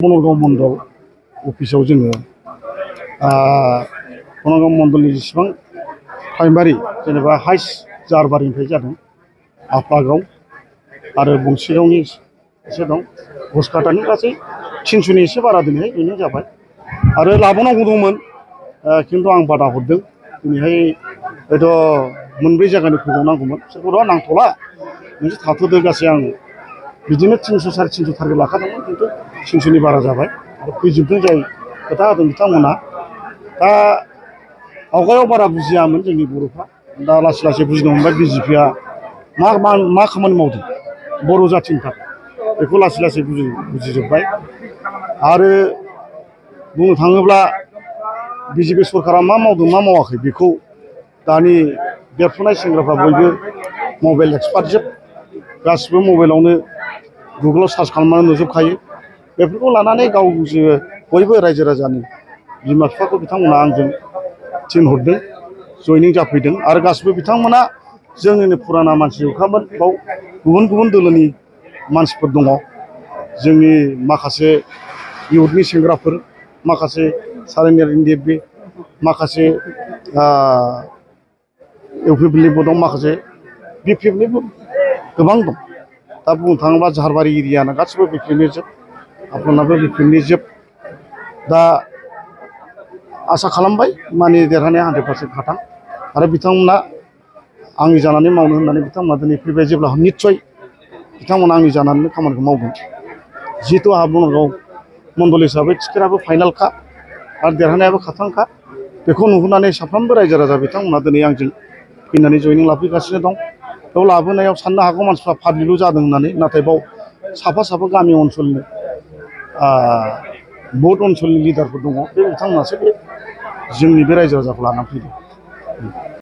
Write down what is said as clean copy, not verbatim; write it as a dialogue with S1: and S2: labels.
S1: बनरगाव मण्डल अफिसाव जोङो बनरगाव मण्डलनि जेसेबां प्राइमारि जेनेबा हाइस जारबारिनिफ्राय जादों आफागाव आरो बंसिगावनि एसे दं घसकाटानि गासै 300नि एसे बारा दिनैहाय बेनो जाबाय आरो लाबावनांगौ दंमोन खिन्थु आं बादा हरदों दिनैहाय हयथ' मोनब्रै जायगानि फैबावनांगौमोन बिसोरखौ नांथ'ला नोंसोर थाथ'दो गासै आं बिदिनो 300 350 टारगेट लाखादोंमोन खिन्थु 300नि बारा जाबाय आरो फैजोबदों जाय खोथा होदों बिथांमोना दा आवगायाव बारा बुजियामोन जोंनि बर'फ्रा दा लासै लासै बुजिनो हमबाय बिजेपिआ मा खामानि मावदों बर' जाथिनि थाखाय बेखौ लासै लासै बुजिजोब्बाय आरो बुंनो थाङोब्ला बिजेपि सरकारा मा मावदों मा मावाखै बेखौ दानि देरफुनाय सेंग्राफ्रा बयबो मबाइल एक्सपार्ट जोब गासिबो मबाइलावनो गुगोलाव सार्च खालामनानै नुजोबखायो बेफोरखौ लानानै गावसो बयबो रायजो राजानि बिमा बिफाखौ बिथांमोना आंजों थिनहरदों जयनिं जाफैदों आरो गासिबो बिथांमोना जोंनिनो फुराना मानसिखामोन बाव गुबुन गुबुन दोलोनि मानसिफोर दङ जोंनि माखासे इउथनि सेंग्राफोर माखासे सारेनियर इन्डिएफबि माखासे इउपिपिएलनिबो दं माखासे बिपिएफनिबो गोबां दं दा बुंनो थाङोब्ला झारबारि एरियाना गासिबो बिपिएफनि जोब आपनाबो बिपिएफनि जोब दा आसा खालामबाय माने देरहानाया 100% खाथां आरो बिथांमोना आंनि जानानै मावनो होननानै बिथांमोना दिनै फैबाय जेब्ला निस्सय बिथांमोना आंनि जानानैनो खामानिखौ मावगोन जिहेतु आंहा बनरगाव मण्डल हिसाबै टिकेटआबो फाइनालखा आरो देरहानायाबो खाथांखा बेखौ नुहुरनानै साफ्रोमबो रायजो राजा बिथांमोना दिनै आंजों फैनानै जयनिं लाफैगासिनो दं बेयाव लाबोनायाव साननो हागौ मानसिफ्रा पाब्लिकल' जादों होननानै नाथाय बाव साफा साफा गामि ओनसोलनि बहुत ओनसोलनि लिडारफोर दङ बे बिथांमोनासो बे जोंनि बे रायजो राजाखौ लानानै फैदों।